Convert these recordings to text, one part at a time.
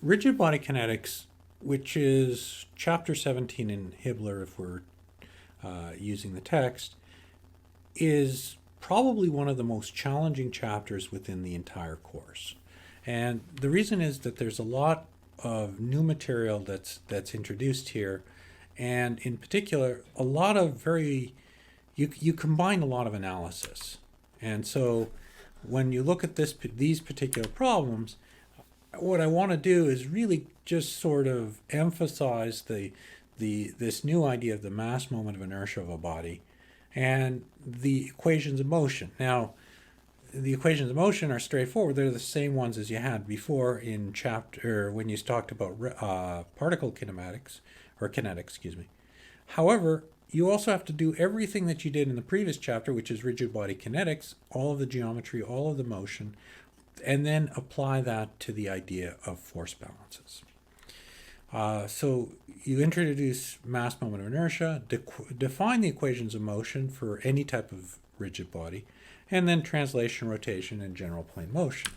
Rigid body kinetics, which is chapter 17 in Hibbeler if we're using the text, is probably one of the most challenging chapters within the entire course. And the reason is that there's a lot of new material that's introduced here, and in particular, a lot of you combine a lot of analysis. And so when you look at these particular problems, what I want to do is really just sort of emphasize this new idea of the mass moment of inertia of a body and the equations of motion. Now, the equations of motion are straightforward. They're the same ones as you had before in chapter when you talked about particle kinematics or kinetics, excuse me. However, you also have to do everything that you did in the previous chapter, which is rigid body kinetics, all of the geometry, all of the motion, and then apply that to the idea of force balances. So you introduce mass moment of inertia, define the equations of motion for any type of rigid body, and then translation, rotation, and general plane motion.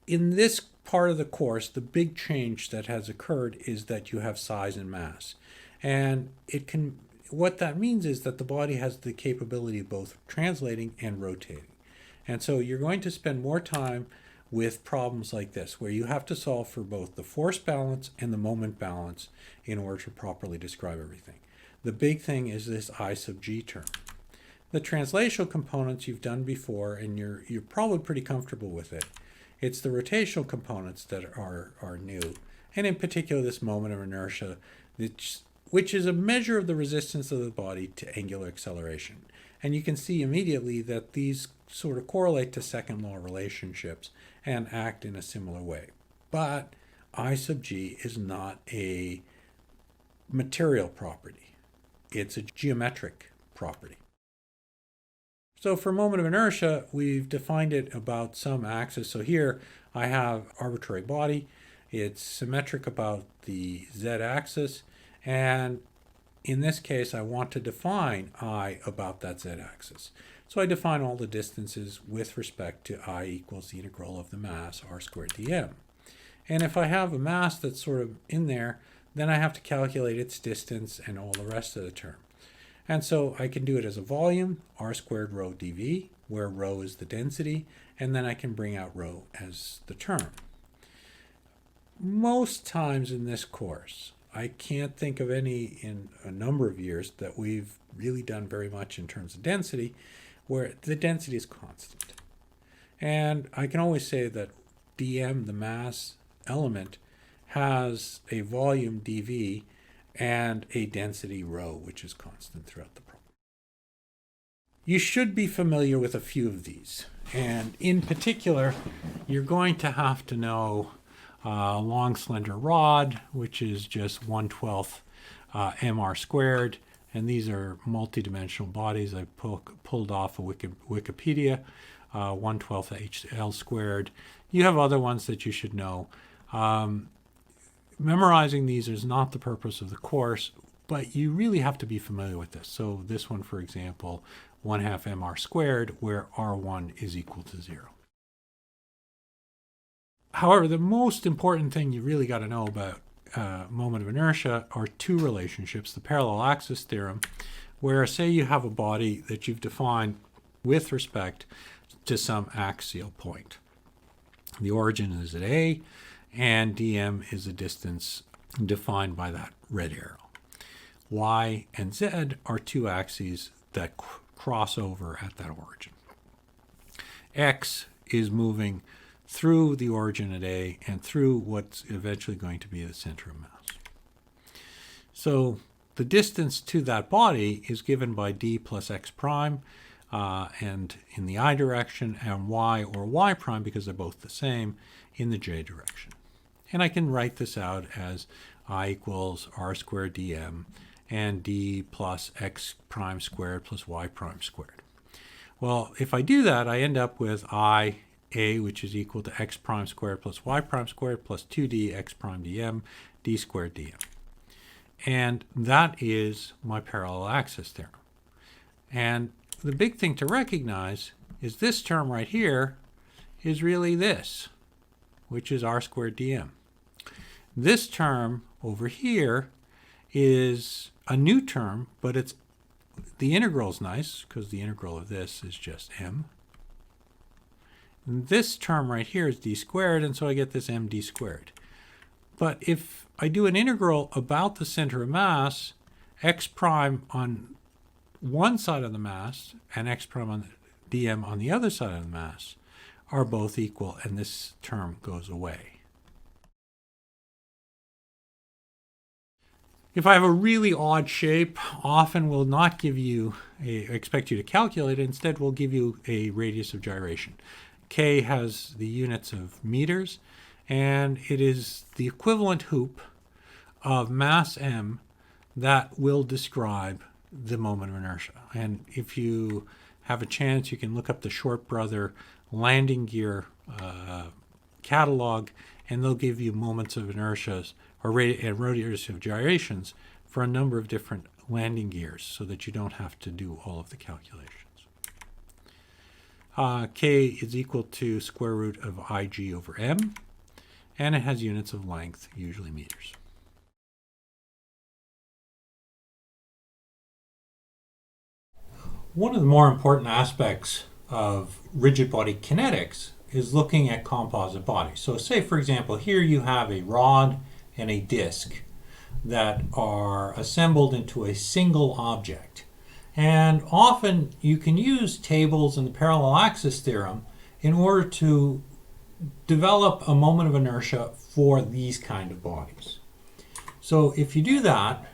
In this part of the course, the big change that has occurred is that you have size and mass. And what that means is that the body has the capability of both translating and rotating. And so you're going to spend more time with problems like this, where you have to solve for both the force balance and the moment balance in order to properly describe everything. The big thing is this I sub g term. The translational components you've done before, and you're probably pretty comfortable with it. It's the rotational components that are new, and in particular this moment of inertia, which is a measure of the resistance of the body to angular acceleration. And you can see immediately that these sort of correlate to second law relationships and act in a similar way. But I sub g is not a material property. It's a geometric property. So for moment of inertia, we've defined it about some axis. So here I have arbitrary body. It's symmetric about the z-axis. And in this case, I want to define I about that z-axis. So I define all the distances with respect to I equals the integral of the mass r squared dm. And if I have a mass that's sort of in there, then I have to calculate its distance and all the rest of the term. And so I can do it as a volume, r squared rho dv, where rho is the density, and then I can bring out rho as the term. Most times in this course, I can't think of any in a number of years that we've really done very much in terms of density, where the density is constant. And I can always say that dm, the mass element, has a volume dv and a density rho, which is constant throughout the problem. You should be familiar with a few of these. And in particular, you're going to have to know long slender rod, which is just 1/12 mr squared. And these are multidimensional bodies I pulled off of Wikipedia, 1/12 hl squared. You have other ones that you should know. Memorizing these is not the purpose of the course, but you really have to be familiar with this. So this one, for example, 1/2 mr squared, where r1 is equal to 0. However, the most important thing you really got to know about moment of inertia are two relationships, the parallel axis theorem, where say you have a body that you've defined with respect to some axial point. The origin is at A, and dm is a distance defined by that red arrow. Y and z are two axes that cross over at that origin. X is moving through the origin at A and through what's eventually going to be the center of mass. So the distance to that body is given by d plus x prime, and in the I direction, and y or y prime, because they're both the same, in the j direction. And I can write this out as I equals r squared dm and d plus x prime squared plus y prime squared. Well, if I do that, I end up with I a, which is equal to x prime squared plus y prime squared plus 2d x prime dm, d squared dm. And that is my parallel axis theorem. And the big thing to recognize is this term right here is really this. which is r squared dm. This term over here is a new term, but the integral is nice because the integral of this is just m. And this term right here is d squared, and so I get this md squared. But if I do an integral about the center of mass, x prime on one side of the mass and x prime on dm on the other side of the mass are both equal, and this term goes away. If I have a really odd shape, often will not give you expect you to calculate it. Instead, we'll give you a radius of gyration. K has the units of meters, and it is the equivalent hoop of mass m that will describe the moment of inertia. And if you have a chance, you can look up the Short Brother landing gear catalog, and they'll give you moments of inertias or radius of gyrations for a number of different landing gears so that you don't have to do all of the calculations. K is equal to square root of Ig over m, and it has units of length, usually meters. One of the more important aspects of rigid body kinetics is looking at composite bodies. So say, for example, here you have a rod and a disc that are assembled into a single object. And often you can use tables and the parallel axis theorem in order to develop a moment of inertia for these kind of bodies. So if you do that,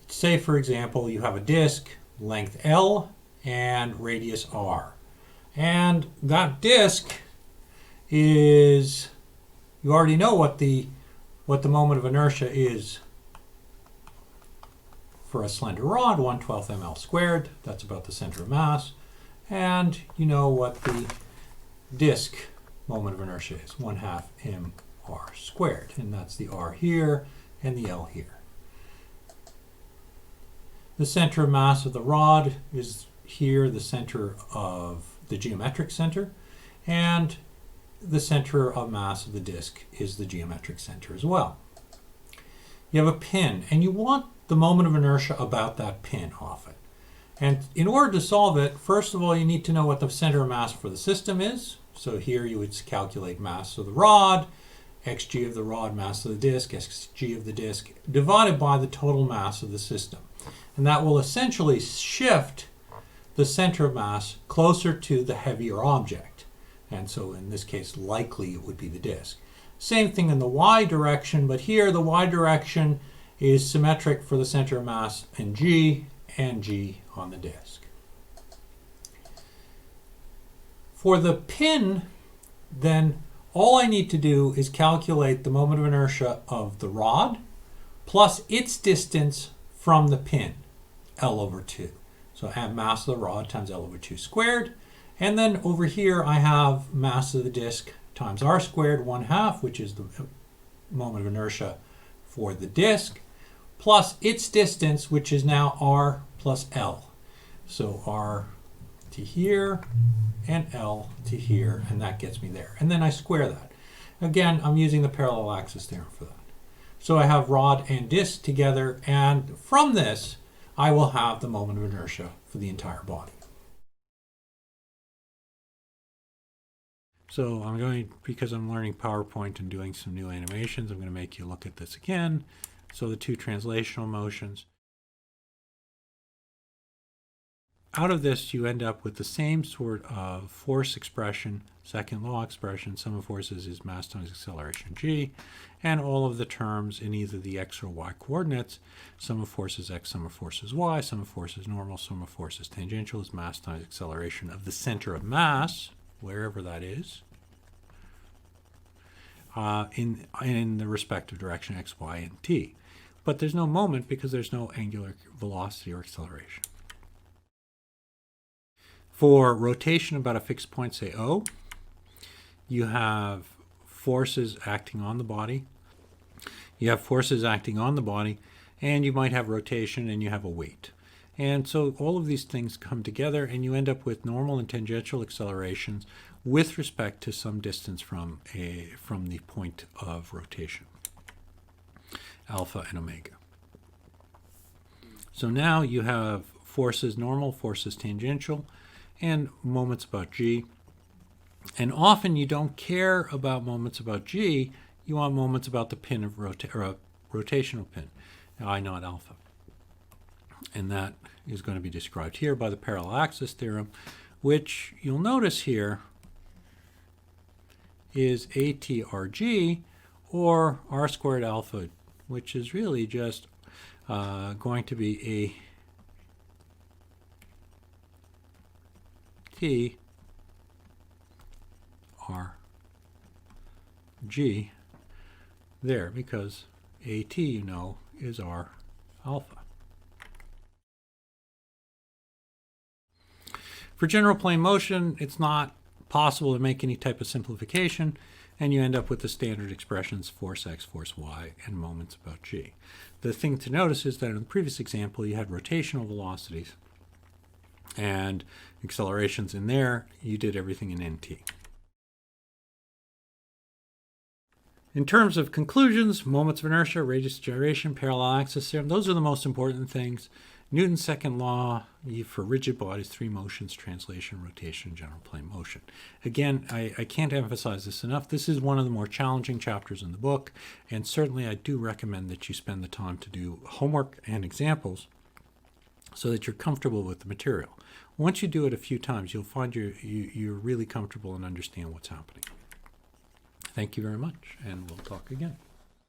say for example you have a disc, length L and radius R. And that disc is, you already know what the moment of inertia is for a slender rod, 1/12 ml squared. That's about the center of mass. And you know what the disc moment of inertia is, 1/2 mr squared. And that's the R here and the L here. The center of mass of the rod is here, the center of the geometric center, and the center of mass of the disc is the geometric center as well. You have a pin, and you want the moment of inertia about that pin often. And in order to solve it, first of all, you need to know what the center of mass for the system is. So here you would calculate mass of the rod, xg of the rod, mass of the disc, xg of the disc, divided by the total mass of the system. And that will essentially shift the center of mass closer to the heavier object. And so in this case, likely it would be the disc. Same thing in the y direction, but here the y direction is symmetric for the center of mass in G and G on the disc. For the pin, then all I need to do is calculate the moment of inertia of the rod plus its distance from the pin, L over 2. So I have mass of the rod times L over 2 squared. And then over here I have mass of the disc times r squared, 1/2, which is the moment of inertia for the disc, plus its distance, which is now r plus L. So r to here and L to here, and that gets me there. And then I square that. Again, I'm using the parallel axis theorem for that. So I have rod and disc together, and from this, I will have the moment of inertia for the entire body. So I'm going, because I'm learning PowerPoint and doing some new animations, I'm going to make you look at this again. So the two translational motions. Out of this, you end up with the same sort of force expression, second law expression. Sum of forces is mass times acceleration g, and all of the terms in either the x or y coordinates. Sum of forces x, sum of forces y, sum of forces normal, sum of forces tangential is mass times acceleration of the center of mass, wherever that is, in the respective direction x, y, and t. But there's no moment because there's no angular velocity or acceleration. For rotation about a fixed point, say O, you have forces acting on the body. You have forces acting on the body, and you might have rotation and you have a weight. And so all of these things come together, and you end up with normal and tangential accelerations with respect to some distance from the point of rotation, alpha and omega. So now you have forces normal, forces tangential, and moments about g. And often you don't care about moments about g, you want moments about the pin of rotational pin, I naught alpha. And that is going to be described here by the parallel axis theorem, which you'll notice here is ATRG, or r squared alpha, which is really just going to be a T RG there, because AT, you know, is R alpha. For general plane motion, it's not possible to make any type of simplification, and you end up with the standard expressions force x, force y, and moments about g. The thing to notice is that in the previous example, you had rotational velocities and accelerations in there. You did everything in nt. In terms of conclusions, moments of inertia, radius of gyration, parallel axis theorem, those are the most important things. Newton's second law for rigid bodies, three motions, translation, rotation, general plane motion. Again, I can't emphasize this enough. This is one of the more challenging chapters in the book, and certainly I do recommend that you spend the time to do homework and examples so that you're comfortable with the material. Once you do it a few times, you'll find you're really comfortable and understand what's happening. Thank you very much, and we'll talk again.